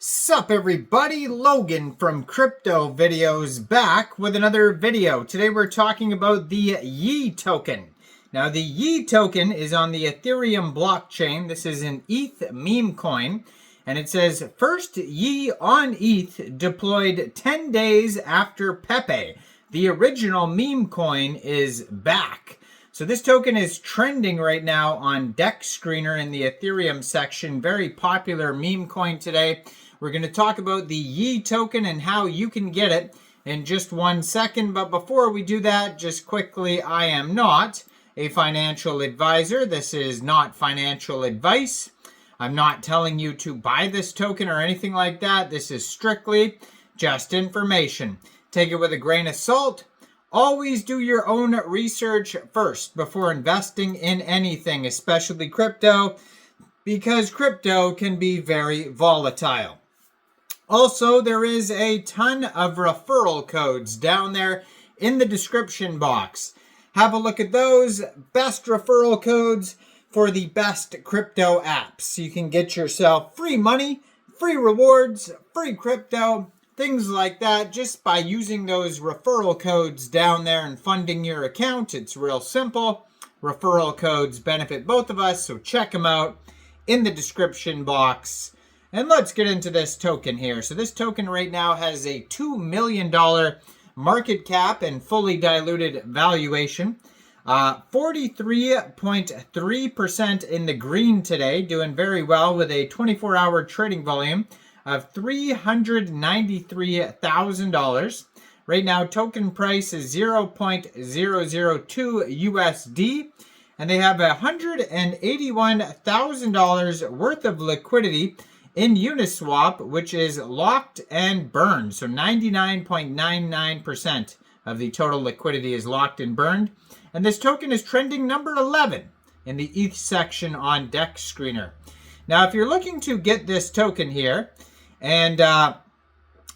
Sup everybody, Logan from Crypto Videos back with another video. Today we're talking about the Yeetoken. Now the Yeetoken is on the Ethereum blockchain. This is an ETH Memecoin. And it says, first Ye on ETH deployed 10 days after Pepe. The original meme coin is back. So this token is trending right now on Deck Screener in the Ethereum section. Very popular meme coin today. We're going to talk about the Yeetoken and how you can get it in just 1 second. But before we do that, just quickly, I am not a financial advisor. This is not financial advice. I'm not telling you to buy this token or anything like that. This is strictly just information. Take it with a grain of salt. Always do your own research first before investing in anything, especially crypto, because crypto can be very volatile. Also, there is a ton of referral codes down there in the description box. Have a look at those. Best referral codes for the best crypto apps. You can get yourself free money, free rewards, free crypto, things like that just by using those referral codes down there and funding your account. It's real simple. Referral codes benefit both of us, so check them out in the description box. And let's get into this token here. So this token right now has a $2 million market cap and fully diluted valuation. 43.3% in the green today, doing very well with a 24-hour trading volume of $393,000. Right now, token price is 0.002 USD, and they have $181,000 worth of liquidity in Uniswap, which is locked and burned. So 99.99% of the total liquidity is locked and burned. And this token is trending number 11 in the ETH section on Deck Screener. Now, if you're looking to get this token here and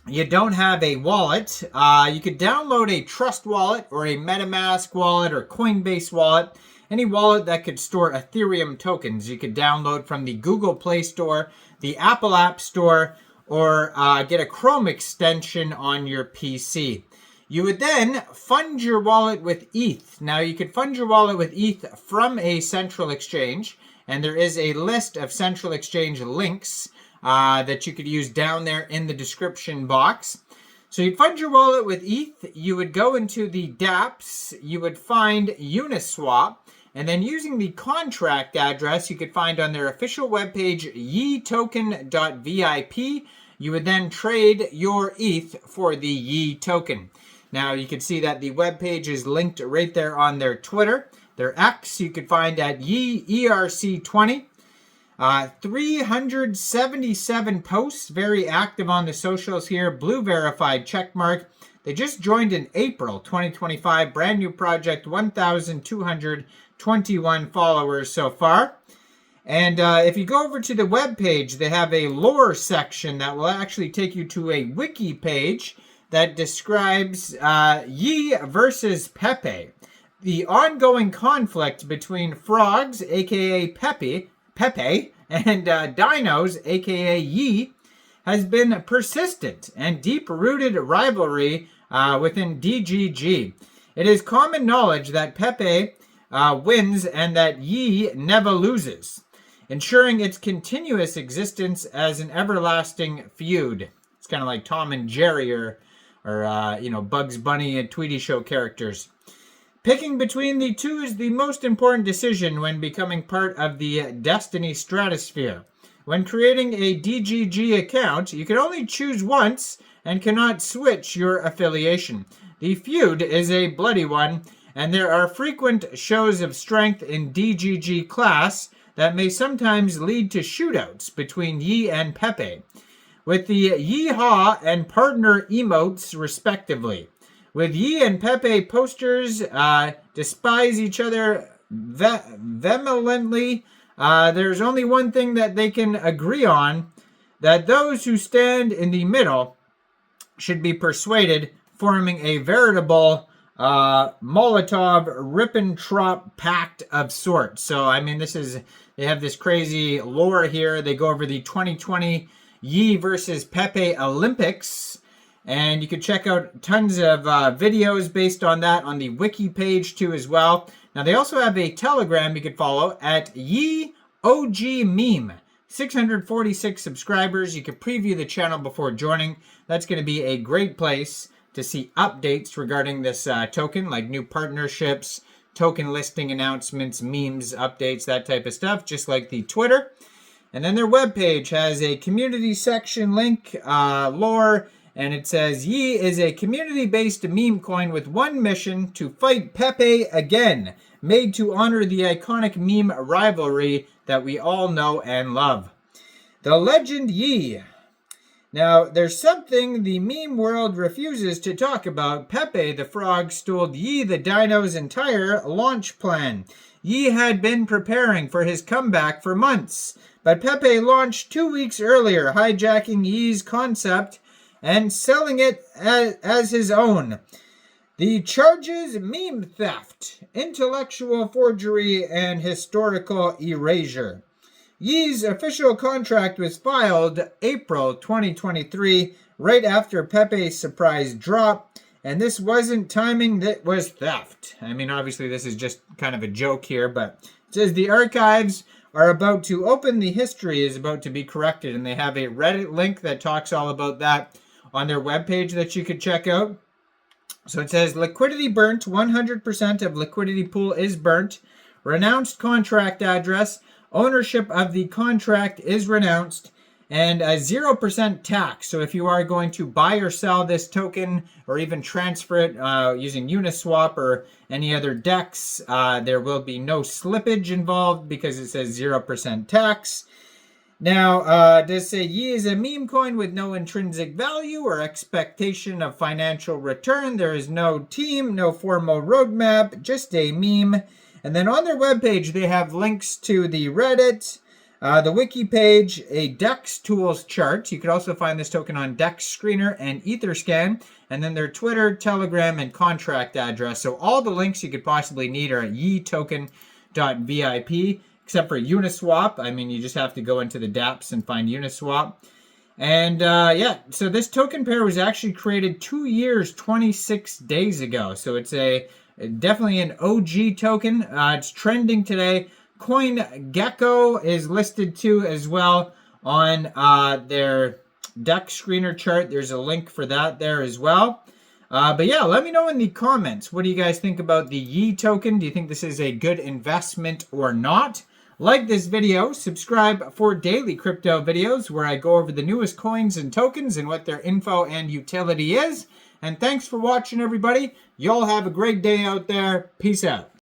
you don't have a wallet, you could download a Trust wallet or a MetaMask wallet or Coinbase wallet. Any wallet that could store Ethereum tokens. You could download from the Google Play Store, the Apple App Store, or get a Chrome extension on your PC. You would then fund your wallet with ETH. Now, you could fund your wallet with ETH from a central exchange, and there is a list of central exchange links that you could use down there in the description box. So you'd fund your wallet with ETH, you would go into the dApps, you would find Uniswap, and then using the contract address you could find on their official webpage, yeetoken.vip, you would then trade your ETH for the Yeetoken. Now you can see that the webpage is linked right there on their Twitter. Their X you could find at YeERC20. 377 posts, very active on the socials here, blue verified checkmark. They just joined in April 2025, brand new project, 1,221 followers so far. And if you go over to the web page, they have a lore section that will actually take you to a wiki page that describes Ye versus Pepe. The ongoing conflict between frogs, aka Pepe, and dinos, aka Ye, has been persistent and deep-rooted rivalry within DGG. It is common knowledge that Pepe wins and that Ye never loses, ensuring its continuous existence as an everlasting feud. It's kind of like Tom and Jerry or Bugs Bunny and Tweety Show characters. Picking between the two is the most important decision when becoming part of the Destiny stratosphere. When creating a DGG account, you can only choose once and cannot switch your affiliation. The feud is a bloody one, and there are frequent shows of strength in DGG class that may sometimes lead to shootouts between Ye and Pepe, with the Yeehaw and partner emotes respectively. With Ye and Pepe posters despise each other vehemently, there's only one thing that they can agree on, that those who stand in the middle should be persuaded, forming a veritable Molotov-Ribbentrop pact of sorts. So, I mean, they have this crazy lore here. They go over the 2020 Yee versus Pepe Olympics. And you can check out tons of videos based on that on the wiki page too as well. Now they also have a Telegram you can follow at YeeOGMeme. 646 subscribers. You can preview the channel before joining. That's going to be a great place to see updates regarding this token, like new partnerships, token listing announcements, memes, updates, that type of stuff, just like the Twitter. And then their webpage has a community section link, lore, and it says, Yee is a community-based meme coin with one mission: to fight Pepe again, made to honor the iconic meme rivalry that we all know and love. The legend Yee. Now, there's something the meme world refuses to talk about. Pepe the Frog stole Yee the Dino's entire launch plan. Yee had been preparing for his comeback for months, but Pepe launched 2 weeks earlier, hijacking Yee's concept and selling it as his own. The charges: meme theft, intellectual forgery, and historical erasure. Yee's official contract was filed April 2023, right after Pepe's surprise drop, and this wasn't timing, that was theft. I mean, obviously this is just kind of a joke here, but it says the archives are about to open, the history is about to be corrected, and they have a Reddit link that talks all about that on their webpage that you could check out. So it says, liquidity burnt, 100% of liquidity pool is burnt, renounced contract address, ownership of the contract is renounced, and a 0% tax. So if you are going to buy or sell this token or even transfer it using Uniswap or any other DEX, there will be no slippage involved because it says 0% tax. Now, does say Yee is a meme coin with no intrinsic value or expectation of financial return. There is no team, no formal roadmap, just a meme. And then on their webpage, they have links to the Reddit, the wiki page, a DEX tools chart. You could also find this token on DEX Screener and Etherscan. And then their Twitter, Telegram, and contract address. So all the links you could possibly need are at yeetoken.vip. Except for Uniswap. I mean, you just have to go into the dApps and find Uniswap. And yeah, so this token pair was actually created 2 years, 26 days ago. So it's definitely an OG token. It's trending today. CoinGecko is listed too as well on their DEX screener chart. There's a link for that there as well. But yeah, let me know in the comments. What do you guys think about the Yee token? Do you think this is a good investment or not? Like this video, subscribe for daily crypto videos where I go over the newest coins and tokens and what their info and utility is. And thanks for watching, everybody. Y'all have a great day out there. Peace out.